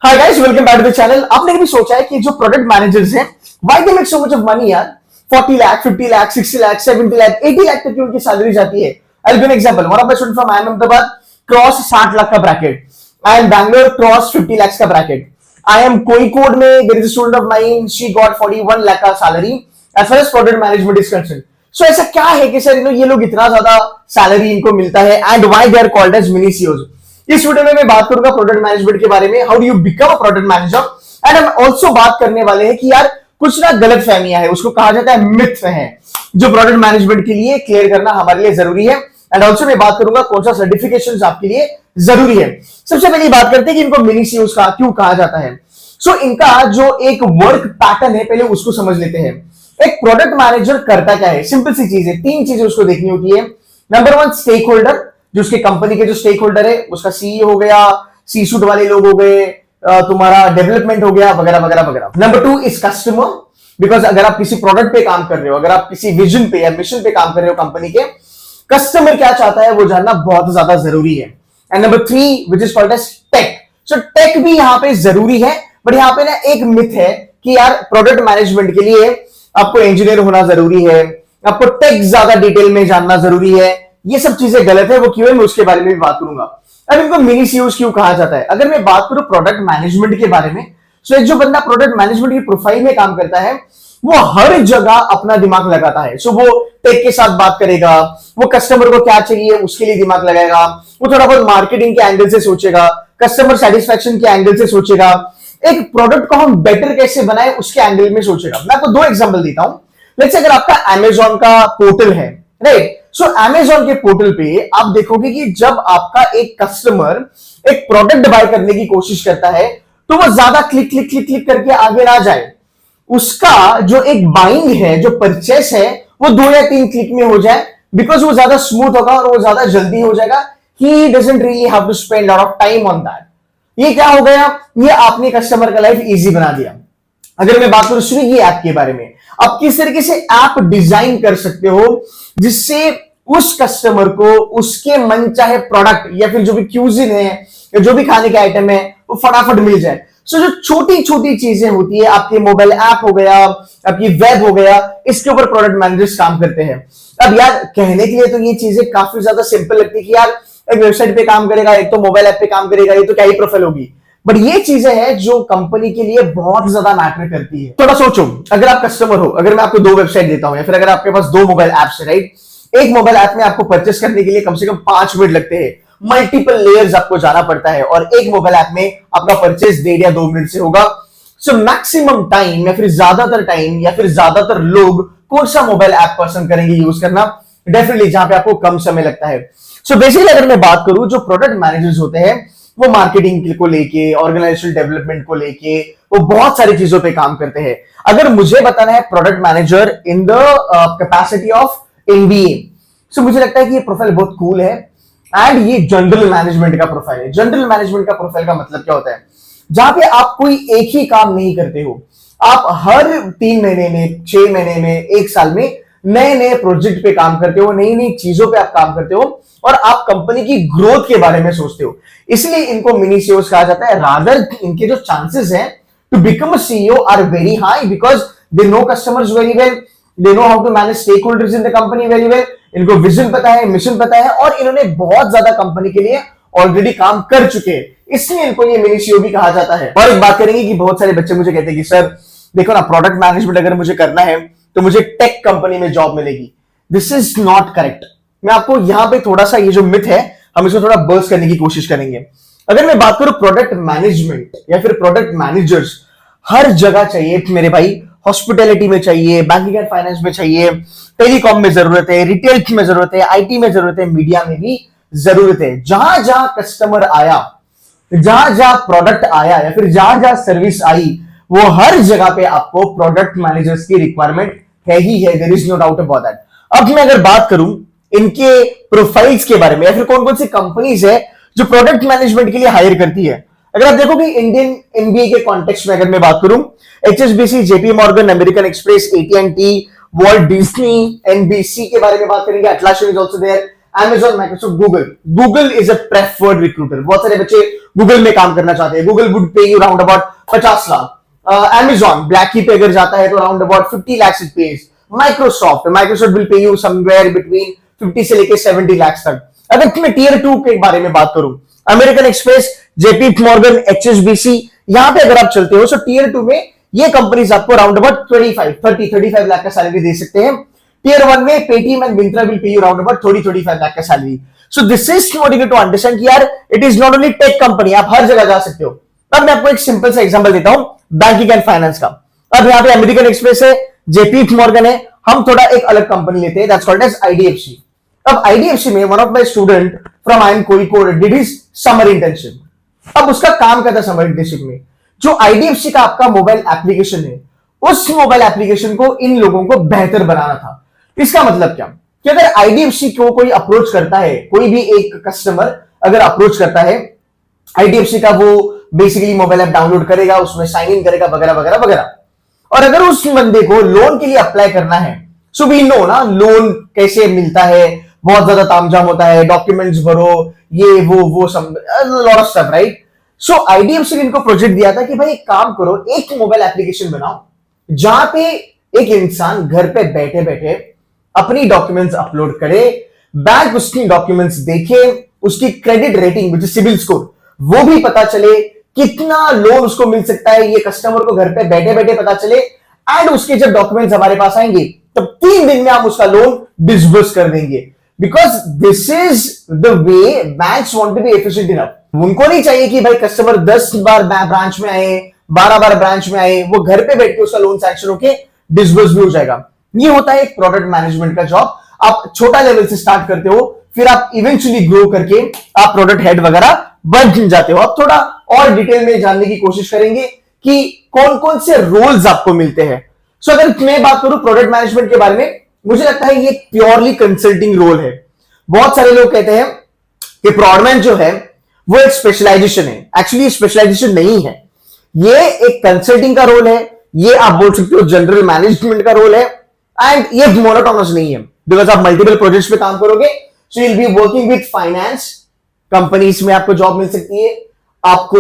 Hi guys, welcome back to the channel. आपने कभी सोचा है कि जो प्रोडक्ट मैनेजर्स हैं why they make so much of money यार? 40 लाख, 50 लाख, 60 लाख, 70 लाख, 80 लाख तक की उनकी सैलरी जाती है। I will give an example. One of my student from I M Ahmedabad cross 60 lakh का bracket and Bangalore cross 50 lakh का ब्रैकेट। आई एम कोईकोड में there is a student of mine, she got 41 lakh का salary as far as product management is concerned. So ऐसा क्या है कि sir ये लोग इतना ज्यादा सैलरी इनको मिलता है and why they are called as mini CEOs? इस वीडियो में मैं बात करूंगा प्रोडक्ट मैनेजमेंट के बारे में, how do you become a product manager. And हम ऑल्सो बात करने वाले हैं कि यार कुछ ना गलत फहमियां है, उसको कहा जाता है मिथ है, जो प्रोडक्ट मैनेजमेंट के लिए क्लियर करना हमारे लिए जरूरी है। एंड ऑल्सो मैं बात करूंगा कौन सा सर्टिफिकेशन आपके लिए जरूरी है। सबसे पहले बात करते हैं कि इनको मिनी सीईओज का क्यों कहा जाता है। सो इनका जो एक वर्क पैटर्न है पहले उसको समझ लेते हैं। एक प्रोडक्ट मैनेजर करता क्या है? सिंपल सी चीज है, तीन चीजें उसको देखनी होती है। नंबर वन, स्टेक होल्डर, जो उसके कंपनी के जो स्टेक होल्डर है, उसका सीईओ हो गया, सी सूट वाले लोग हो गए, तुम्हारा डेवलपमेंट हो गया, वगैरह वगैरह वगैरह। Number two is customer, because अगर आप किसी प्रोडक्ट पे काम कर रहे हो, अगर आप किसी विजन पे या मिशन पे काम कर रहे हो कंपनी के, कस्टमर क्या चाहता है वो जानना बहुत ज्यादा जरूरी है। And number three which is called as tech. So tech भी यहां पे जरूरी है, बट यहां पे ना एक मिथ है कि यार प्रोडक्ट मैनेजमेंट के लिए आपको इंजीनियर होना जरूरी है, आपको टेक ज्यादा डिटेल में जानना जरूरी है। ये सब चीजें गलत है, वो क्यों है मैं उसके बारे में भी बात करूंगा। अब इनको मिनी सीईओज क्यों कहा जाता है? अगर मैं बात करूं प्रोडक्ट मैनेजमेंट के बारे में, तो एक जो बंदा प्रोडक्ट मैनेजमेंट की प्रोफाइल में काम करता है वो हर जगह अपना दिमाग लगाता है। सो वो टेक के साथ बात करेगा, वो कस्टमर को क्या चाहिए उसके लिए दिमाग लगाएगा, वो थोड़ा बहुत मार्केटिंग के एंगल से सोचेगा, कस्टमर सेटिस्फैक्शन के एंगल से सोचेगा, एक प्रोडक्ट को हम बेटर कैसे बनाए उसके एंगल में सोचेगा। मैं आपको दो एग्जांपल देता हूं। लेट्स से अगर आपका अमेजॉन का पोर्टल है, राइट? सो अमेजॉन के पोर्टल पे आप देखोगे कि जब आपका एक कस्टमर एक प्रोडक्ट बाय करने की कोशिश करता है तो वो ज्यादा क्लिक क्लिक क्लिक क्लिक करके आगे ना जाए, उसका जो एक बाइंग है, जो परचेस है, वो 2 या 3 क्लिक में हो जाए, बिकॉज वो ज्यादा स्मूथ होगा और वो ज्यादा जल्दी हो जाएगा। He doesn't really have to spend lot of time on that. ये क्या हो गया? ये आपने कस्टमर का लाइफ इजी बना दिया। अगर मैं बात करूं स्विगी ऐप के बारे में, आप किस तरीके से ऐप डिजाइन कर सकते हो जिससे उस कस्टमर को उसके मन चाहे प्रोडक्ट या फिर जो भी क्यूजिन है या जो भी खाने के आइटम है वो फटाफट मिल जाए। सो जो छोटी छोटी चीजें होती है, आपके मोबाइल ऐप हो गया, आपकी वेब हो गया, इसके ऊपर प्रोडक्ट मैनेजर्स काम करते हैं। अब यार कहने के लिए तो ये चीजें काफी ज्यादा सिंपल लगती है कि यार एक वेबसाइट पे काम करेगा, एक तो मोबाइल ऐप पे काम करेगा, ये तो क्या ही प्रोफाइल होगी। बट ये चीजें हैं जो कंपनी के लिए बहुत ज्यादा मैटर करती है। थोड़ा सोचो, अगर आप कस्टमर हो, अगर मैं आपको 2 वेबसाइट देता हूं या फिर अगर आपके पास 2 मोबाइल ऐप्स है, राइट? एक मोबाइल ऐप में आपको परचेस करने के लिए कम से कम 5 मिनट लगते हैं, मल्टीपल लेयर्स आपको जाना पड़ता है, और एक मोबाइल ऐप में आपका परचेस 1.5 या 2 मिनट से होगा। सो मैक्सिमम टाइम या फिर ज्यादातर टाइम या फिर ज्यादातर लोग कौन सा मोबाइल ऐप पसंद करेंगे यूज करना? डेफिनेटली जहां पे आपको कम समय लगता है। सो बेसिकली अगर मैं बात करूं, जो प्रोडक्ट मैनेजर्स होते हैं वो मार्केटिंग को लेके, ऑर्गेनाइजेशनल डेवलपमेंट को लेके, वो बहुत सारी चीजों पे काम करते हैं। अगर मुझे बताना है product manager in the capacity of MBA, so मुझे लगता है कि ये प्रोफाइल बहुत कूल है एंड ये जनरल मैनेजमेंट का प्रोफाइल है। जनरल मैनेजमेंट का प्रोफाइल का मतलब क्या होता है? जहां पे आप कोई एक ही काम नहीं करते हो, आप हर 3 महीने में, 6 महीने में, 1 साल में नए नए प्रोजेक्ट पे काम करते हो, नई नई चीजों पे आप काम करते हो और आप कंपनी की ग्रोथ के बारे में सोचते हो। इसलिए इनको मिनी सीईओज कहा जाता है। रादर इनके जो चांसेस हैं to become a CEO are very high, because they know customers very well, they know how to manage stakeholders in the company very well, इनको विजन पता है, मिशन पता है, और इन्होंने बहुत ज्यादा कंपनी के लिए ऑलरेडी काम कर चुके हैं, इसलिए इनको ये मिनी सीईओ भी कहा जाता है। और एक बात करेंगे कि बहुत सारे बच्चे मुझे कहते हैं कि सर देखो ना, प्रोडक्ट मैनेजमेंट अगर मुझे करना है तो मुझे टेक कंपनी में जॉब मिलेगी। This is not correct. मैं आपको यहां पे थोड़ा सा ये जो मिथ है हम इसको थोड़ा बर्स्ट करने की कोशिश करेंगे। अगर मैं बात करूं प्रोडक्ट मैनेजमेंट या फिर प्रोडक्ट मैनेजर्स हर जगह चाहिए मेरे भाई। हॉस्पिटैलिटी में चाहिए, बैंकिंग एंड फाइनेंस में चाहिए, टेलीकॉम में जरूरत है, रिटेल में जरूरत है, आईटी में जरूरत है, मीडिया में भी जरूरत है। जहां जहां कस्टमर आया, जहां जहां प्रोडक्ट आया या फिर जहां जहां सर्विस आई, वो हर जगह पे आपको प्रोडक्ट मैनेजर्स की रिक्वायरमेंट है ही है। There is no doubt about that. अब मैं अगर बात करूं इनके प्रोफाइल्स के बारे में या फिर कौन कौन सी कंपनीज है जो प्रोडक्ट मैनेजमेंट के लिए हायर करती है। अगर आप देखोगे इंडियन एमबीए के कॉन्टेक्स्ट में अगर मैं बात करूं, HSBC, JP Morgan, American Express, एटीएनटी, वॉल्ट डिज्नी, एनबीसी के बारे में बात करेंगे, Atlassian is also there, Amazon, Microsoft, Google is a preferred recruiter. बहुत सारे बच्चे Google में काम करना चाहते हैं. Google would pay you round about 50 lakh. Amazon black की पे अगर जाता है तो round about 50 lakhs it pays. Microsoft will pay you somewhere between 50 से लेके 70 lakhs तक. अगर मैं टीयर 2 के बारे में बात करूं, American express, JP Morgan, HSBC, यहां पे अगर आप चलते हो, सो टीयर 2 में ये कंपनीज आपको राउंड अबाउट 35 लाख का सैलरी दे सकते हैं. टीयर 1 में Paytm and Myntra will pay you round about 35 lakh का salary. So this is what you need to understand कि यार it is not only tech company, आप हर जगह जा सकते हो. अब मैं आपको एक सिंपल सा एग्जांपल देता हूं बैंकिंग एंड फाइनेंस का. अब यहाँ पे अमेरिकन एक्सप्रेस है, जेपी मॉर्गन है, हम थोड़ा एक अलग कंपनी लेते हैं, दैट्स कॉल्ड एज आईडीएफसी. अब आईडीएफसी में one of my student from I M Kozhikode did his summer internship. अब उसका काम क्या था समर इंटर्नशिप में, जो आईडीएफसी का आपका मोबाइल एप्लीकेशन है, उस मोबाइल एप्लीकेशन को इन लोगों को बेहतर बनाना था. इसका मतलब क्या कि अगर आईडीएफसी को कोई अप्रोच करता है, कोई भी एक कस्टमर अगर अप्रोच करता है आईडीएफसी का, वो बेसिकली मोबाइल ऐप डाउनलोड करेगा, उसमें साइन इन करेगा वगैरह वगैरह वगैरह. और अगर उस बंदे को लोन के लिए अप्लाई करना है, सो वी नो ना लोन कैसे मिलता है, बहुत ज्यादा तामझाम होता है, डॉक्यूमेंट्स भरो, ये वो सब lot of stuff, right. So IDFC ने इनको प्रोजेक्ट दिया था कि भाई एक काम करो, एक मोबाइल एप्लीकेशन बनाओ जहां पे एक इंसान घर पे बैठे बैठे अपनी डॉक्यूमेंट्स अपलोड करे, बैंक उसकी डॉक्यूमेंट्स देखे, उसकी credit rating which is CIBIL score वो भी पता चले, कितना लोन उसको मिल सकता है ये कस्टमर को घर पे बैठे बैठे पता चले, एंड उसके जब डॉक्यूमेंट्स हमारे पास आएंगे तब 3 दिन में हम उसका लोन डिसबर्स कर देंगे. Because this is the way banks want to be efficient enough. उनको नहीं चाहिए कि भाई कस्टमर 10 बार ब्रांच में आए, 12 बार ब्रांच में आए, वो घर पे बैठ के उसका लोन सैंक्शन होके डिसबर्स भी हो जाएगा. ये होता है एक प्रोडक्ट मैनेजमेंट का जॉब. आप छोटा लेवल से स्टार्ट करते हो, फिर आप इवेंचुअली ग्रो करके आप प्रोडक्ट हेड वगैरह बन जाते हो. अब थोड़ा और डिटेल में जानने की कोशिश करेंगे कि कौन कौन से रोल्स आपको मिलते हैं. सो अगर मैं बात करूं प्रोडक्ट मैनेजमेंट के बारे में, मुझे लगता है ये प्योरली कंसल्टिंग रोल है. बहुत सारे लोग कहते हैं कि प्रोडक्ट जो है वो एक स्पेशलाइजेशन है. एक्चुअली स्पेशलाइजेशन नहीं है, ये एक कंसल्टिंग का रोल है, ये आप बोल सकते हो जनरल मैनेजमेंट का रोल है, एंड ये मोनोटोनस नहीं है. बिकॉज आप मल्टीपल प्रोजेक्ट्स पे काम करोगे, so you will be working with finance companies में आपको जॉब मिल सकती है, आपको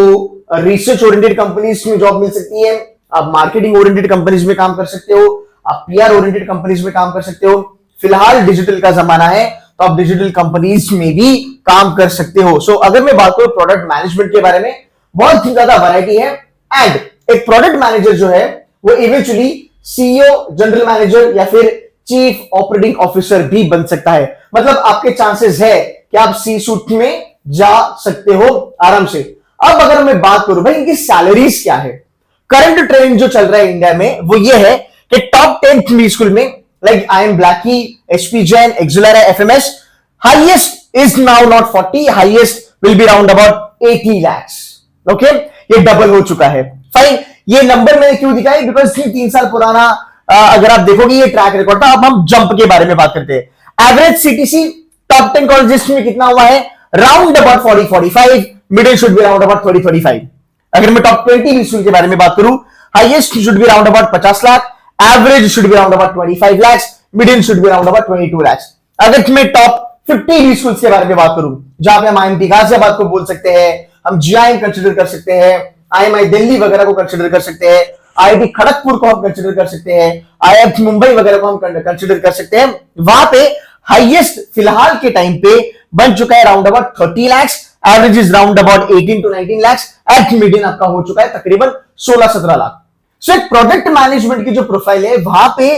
रिसर्च ओरिएंटेड कंपनीज में जॉब मिल सकती है, आप मार्केटिंग ओरिएंटेड कंपनीज में काम कर सकते हो, आप पीआर ओरिएंटेड कंपनीज में काम कर सकते हो. फिलहाल डिजिटल का जमाना है तो आप डिजिटल कंपनीज में भी काम कर सकते हो. सो अगर मैं बात करूं प्रोडक्ट मैनेजमेंट के बारे में, बहुत ज्यादा वैरायटी है. एंड एक प्रोडक्ट मैनेजर जो है वो इवेंचुअली सीईओ, जनरल मैनेजर या फिर चीफ ऑपरेटिंग ऑफिसर भी बन सकता है. मतलब आपके चांसेस है कि आप सी सूट में जा सकते हो आराम से. अब अगर मैं बात करूं भाई इनकी सैलरीज क्या है, करंट ट्रेंड जो चल रहा है इंडिया में वो ये है कि टॉप 10 फ्री स्कूल में लाइक आई एम ब्लैकी, एचपी जैन, एक्सुलेरा, FMS, highest is now not 40, highest will be round about 80 lakhs. Okay, ये डबल हो चुका है. फाइन, ये नंबर मैंने क्यों दिखाई, बिकॉज ये 3 साल पुराना अगर आप देखोगे ये ट्रैक रिकॉर्ड था. अब हम जंप के बारे में बात करते हैं. एवरेज सीटीसी टॉप 10 कॉलेजेस में कितना हुआ है, round about 40-45, middle should be round about 30-35. अगर मैं टॉप 20 स्कूल के बारे में बात करूं, highest should be round about 50 lakh, average should be round about 25 lakhs, middle should be round about 22 lakhs. अगर मैं टॉप 50 स्कूल्स के बारे में बात करूं, जहां पे हम आईएमटी गाजियाबाद को बोल सकते हैं, हम जीआईएम कंसीडर कर सकते हैं, आईएमआई दिल्ली वगैरह को कंसीडर कर सकते हैं, आईआईटी खड़गपुर को हम कंसीडर कर सकते हैं, आईआईटी मुंबई वगैरह को हम कंसीडर कर सकते हैं. वहां पे हाईएस्ट फिलहाल के टाइम पे बन चुका है round about 30 lakhs, average is round about 18 to 19 lakhs, at median आपका हो चुका है तकरीबन 16-17 लाख. सो एक प्रोडक्ट मैनेजमेंट की जो प्रोफाइल है वहां पे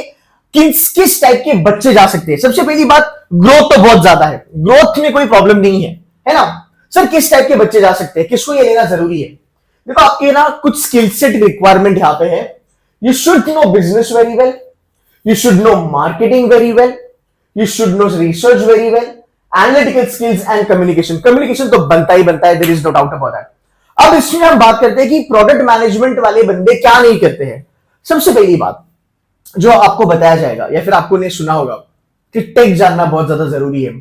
किस टाइप के बच्चे जा सकते हैं. सबसे पहली बात, ग्रोथ तो बहुत ज्यादा है, ग्रोथ में कोई प्रॉब्लम नहीं है ना. सर किस टाइप के बच्चे जा सकते हैं, किसको ये लेना जरूरी है. देखो आपके ना कुछ स्किल सेट रिक्वायरमेंट यहां पे है. You should know business very well, you should know marketing very well, you should know research very well, analytical skills and communication तो बनता ही बनता है, there is no doubt about that. अब इसमें हम बात करते हैं कि प्रोडक्ट मैनेजमेंट वाले बंदे क्या नहीं करते हैं. सबसे पहली बात जो आपको बताया जाएगा या फिर आपको ने सुना होगा कि टेक जानना बहुत ज्यादा जरूरी है.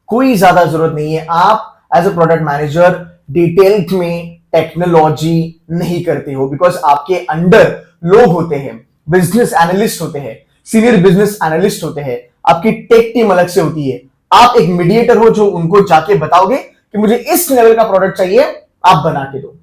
कोई ज्यादा जरूरत नहीं है. आप as a product manager detail में टेक्नोलॉजी नहीं करते हो, बिकॉज आपके अंडर लोग होते हैं, बिजनेस एनालिस्ट होते हैं, सीनियर बिजनेस एनालिस्ट होते हैं, आपकी टेक टीम अलग से होती है, आप एक मीडिएटर हो जो उनको जाके बताओगे कि मुझे इस लेवल का प्रोडक्ट चाहिए, आप बना के दो।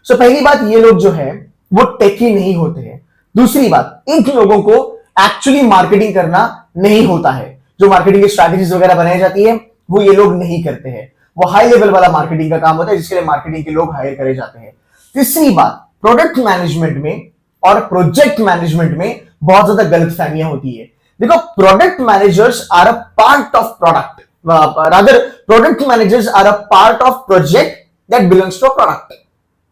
सो पहली बात, ये लोग जो है वो टेकी नहीं होते हैं। दूसरी बात, इन लोगों को एक्चुअली मार्केटिंग करना नहीं होता है। जो मार्केटिंग की स्ट्रैटेजीज वगैरह बनाई जाती है वो ये लोग नहीं करते हैं। वो हाई लेवल वाला मार्केटिंग का काम होता है जिसके लिए मार्केटिंग के लोग हायर करे जाते हैं। तीसरी बात, प्रोडक्ट मैनेजमेंट में और प्रोजेक्ट मैनेजमेंट में बहुत ज्यादा गलतफहमियां होती है। देखो, product managers are a part of product, rather product managers are a part of project that belongs to product.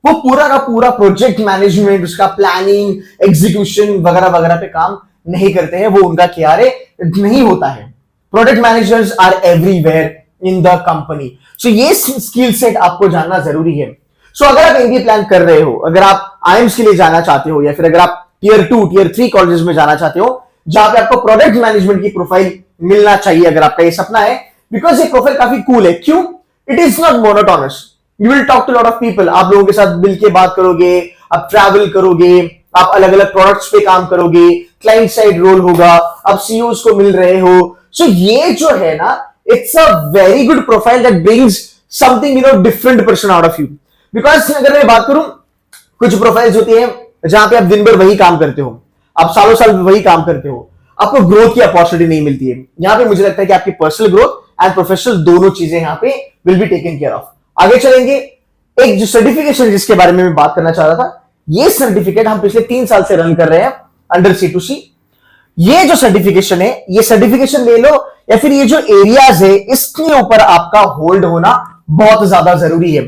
वो पूरा का पूरा प्रोजेक्ट मैनेजमेंट, उसका प्लानिंग, एग्जीक्यूशन वगैरह वगैरह पे काम नहीं करते हैं। वो उनका KRA नहीं होता है। Product managers are everywhere in the company. So ये स्किल सेट आपको जानना जरूरी है। सो अगर आप MBA प्लान कर रहे हो, अगर आप IIMS के लिए जाना चाहते हो, या फिर अगर आप Tier 2, Tier 3 कॉलेजेस में जाना चाहते हो जहां पे आपको प्रोडक्ट मैनेजमेंट की प्रोफाइल मिलना चाहिए, अगर आपका ये सपना है, बिकॉज ये प्रोफाइल काफी कूल है। क्यों? It is not monotonous. You will talk to lot of people, आप लोगों के साथ मिल के बात करोगे, आप ट्रैवल करोगे, आप अलग अलग प्रोडक्ट्स पे काम करोगे, क्लाइंट साइड रोल होगा, आप CEOs को मिल रहे हो। सो ये जो है ना, it's a very good profile that brings something different person out of you. Because अगर मैं बात करूं, कुछ प्रोफाइल्स होती है जहां पे आप दिन भर वही काम करते हो, आप सालों साल वही काम करते हो, आपको ग्रोथ की अपॉर्चुनिटी नहीं मिलती है। यहां पे मुझे लगता है कि आपकी पर्सनल ग्रोथ एंड प्रोफेशनल दोनों चीजें यहां पे will be taken care of. आगे चलेंगे, एक जो सर्टिफिकेशन जिसके बारे में मैं बात करना चाह रहा था, ये सर्टिफिकेट हम पिछले 3 साल से रन कर रहे हैं अंडर C2C। ये जो सर्टिफिकेशन है, ये सर्टिफिकेशन ले लो, या फिर ये जो एरियाज है इसके ऊपर आपका होल्ड होना बहुत ज्यादा जरूरी है।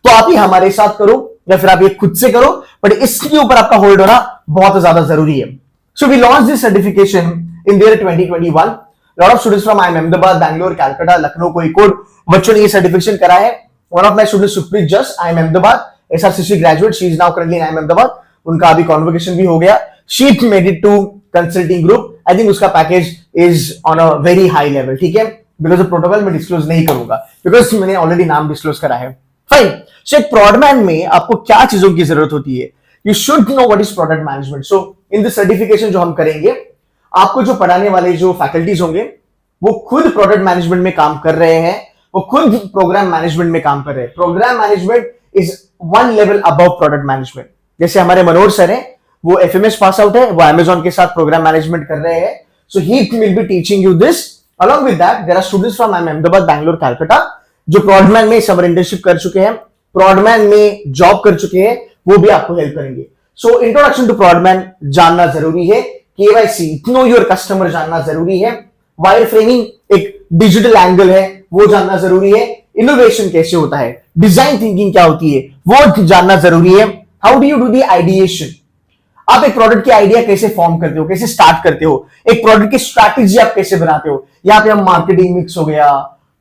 तो आप ये हमारे साथ करो या फिर आप ये खुद से करो, बट इसके ऊपर आपका होल्ड होना बहुत ज्यादा जरूरी है। So we launch this certification in the year 2021। Lot of students from IIM Ahmedabad, Bangalore, Calcutta, Lucknow, Kozhikode बच्चों ने ये सर्टिफिकेशन करा है। One of my student Supreet Jas, IIM Ahmedabad, SRCC graduate, she is now currently in IIM Ahmedabad. उनका अभी कॉन्वोकेशन भी हो गया। She made it to consulting group. I think उसका package is on a very high level, ठीक है। बिकॉज ऑफ प्रोटोकॉल मैं disclose नहीं करूंगा, बिकॉज मैंने ऑलरेडी नाम डिस्क्लोज करा है। फाइन। सो एक प्रोडमैन में आपको क्या चीजों की जरूरत होती है? You should know what is product management. So in this certification जो हम करेंगे, आपको जो पढ़ाने वाले जो फैकल्टीज होंगे वो खुद प्रोडक्ट मैनेजमेंट में काम कर रहे हैं, वो खुद प्रोग्राम मैनेजमेंट में काम कर रहे हैं। Program management is one level above product management. जैसे हमारे मनोहर सर हैं, वो FMS पास आउट है, वो Amazon के साथ प्रोग्राम मैनेजमेंट कर रहे हैं। So he will be teaching you this. Along with that there are students from Ahmedabad, Bangalore, Calcutta जो प्रोडमैन में समर इंटर्नशिप कर चुके हैं, प्रोडमैन में जॉब कर चुके हैं, वो भी आपको हेल्प करेंगे। सो इंट्रोडक्शन टू प्रोडमैन जानना जरूरी है, KYC, नो योर कस्टमर जानना जरूरी है, वायर फ्रेमिंग एक डिजिटल एंगल है वो जानना जरूरी है, इनोवेशन कैसे होता है, डिजाइन थिंकिंग क्या होती है वो जानना जरूरी है। How do you do the ideation, आप एक प्रोडक्ट की आइडिया कैसे फॉर्म करते हो, कैसे स्टार्ट करते हो, एक प्रोडक्ट की स्ट्रैटेजी आप कैसे बनाते हो। यहाँ पे हम मार्केटिंग मिक्स हो गया,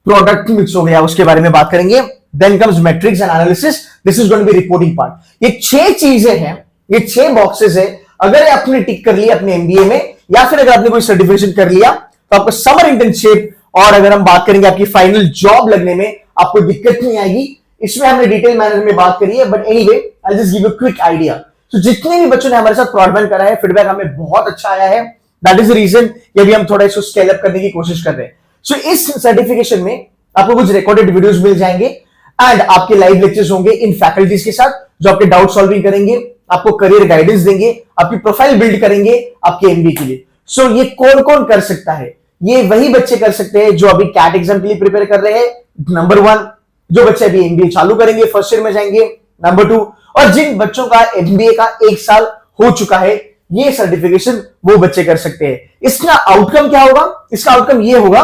प्रोडक्ट मिक्स हो गया, उसके बारे में बात करेंगे। Then comes metrics and analysis, this is going to be reporting part. ये 6 चीजें हैं, ये 6 बॉक्सेस है। अगर आपने टिक कर लिया अपने MBA में, या फिर अगर आपने कोई सर्टिफिकेशन कर लिया, तो आपको समर इंटर्नशिप और अगर हम बात करेंगे आपकी फाइनल जॉब लगने में आपको दिक्कत नहीं आएगी। इसमें हमने डिटेल मैनर में बात करी है, but anyway I just give a quick idea. तो जितने भी बच्चों ने हमारे साथ प्रोडमैन करा है, फीडबैक हमें बहुत अच्छा आया है। दैट इज द रीजन कि अभी हम थोड़ा इसको स्केल अप करने की कोशिश कर रहे हैं। सो इस सर्टिफिकेशन में आपको कुछ रिकॉर्डेड वीडियोस मिल जाएंगे एंड आपके लाइव लेक्चर्स होंगे इन फैकल्टीज के साथ जो आपके डाउट सॉल्विंग करेंगे, आपको करियर गाइडेंस देंगे, आपकी प्रोफाइल बिल्ड करेंगे आपके MBA के लिए। सो ये कौन कौन कर सकता है? ये वही बच्चे कर सकते हैं जो अभी कैट एग्जाम के लिए प्रिपेयर कर रहे हैं, नंबर 1। जो बच्चे अभी MBA चालू करेंगे, फर्स्ट ईयर में जाएंगे, नंबर 2। और जिन बच्चों का MBA का 1 साल हो चुका है, ये सर्टिफिकेशन वो बच्चे कर सकते हैं। इसका आउटकम क्या होगा? इसका आउटकम ये होगा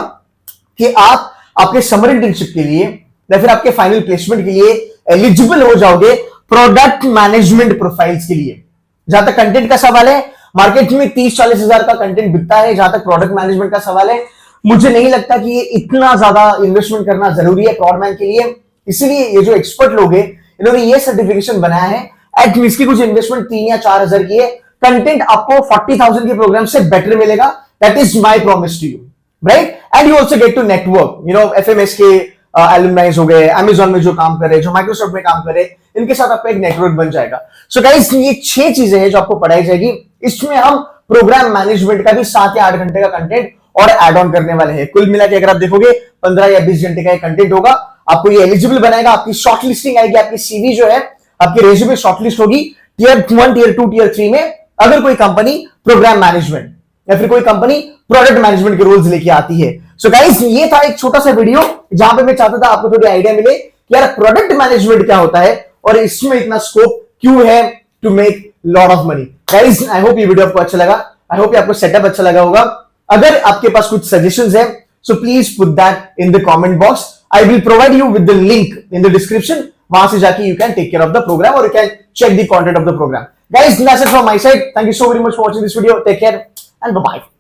कि आप आपके समर इंटर्नशिप के लिए या फिर आपके फाइनल प्लेसमेंट के लिए एलिजिबल हो जाओगे प्रोडक्ट मैनेजमेंट प्रोफाइल्स के लिए। जहां तक कंटेंट का सवाल है, मार्केट में 30-40 हजार का कंटेंट बिकता है। जहां तक प्रोडक्ट मैनेजमेंट का सवाल है, मुझे नहीं लगता कि ये इतना ज्यादा इन्वेस्टमेंट करना जरूरी है प्रोडमैन के लिए। इसीलिए ये जो एक्सपर्ट लोग हैं, इन्होंने ये सर्टिफिकेशन बनाया है। एटलीस्ट की कुछ इन्वेस्टमेंट 3 या 4 हजार की है। कंटेंट आपको 40,000 के प्रोग्राम से बेटर मिलेगा। That is my promise to you, right? And you also get to network, FMS के एलुमनाइज हो गए, Amazon में जो काम कर रहे हैं, जो माइक्रोसॉफ्ट में काम कर रहे हैं, इनके साथ आपका एक नेटवर्क बन जाएगा। सो गाइस, ये 6 चीजें हैं जो आपको पढ़ाई जाएगी। इसमें हम प्रोग्राम मैनेजमेंट का भी 7 या 8 घंटे का कंटेंट और एड ऑन करने वाले हैं। कुल मिला के अगर आप देखोगे 15 या 20 घंटे का कंटेंट होगा, आपको ये एलिजिबल बनाएगा, आपकी शॉर्ट लिस्टिंग आएगी, आपकी सीवी जो है, आपकी रेज्यूमे शॉर्टलिस्ट होगी टियर 1, टियर 2, टियर 3 में। अगर कोई कंपनी प्रोग्राम मैनेजमेंट या फिर कोई कंपनी प्रोडक्ट मैनेजमेंट के रोल्स लेके आती है। सो गाइस, ये था एक छोटा सा वीडियो जहां पे मैं चाहता था आपको थोड़ी आइडिया मिले कि यार प्रोडक्ट मैनेजमेंट क्या होता है और इसमें इतना स्कोप क्यों है to make lot of money. Guys, I hope ये वीडियो आपको अच्छा लगा, आई होप आपको सेटअप अच्छा लगा होगा। अगर आपके पास कुछ सजेशंस है, so please put that in the comment box. I will provide you with the link in the description. वहां से जाके you can take care of the program और you can check the content of the program. Guys, that's it from my side. Thank you so very much for watching this video. Take care and bye-bye.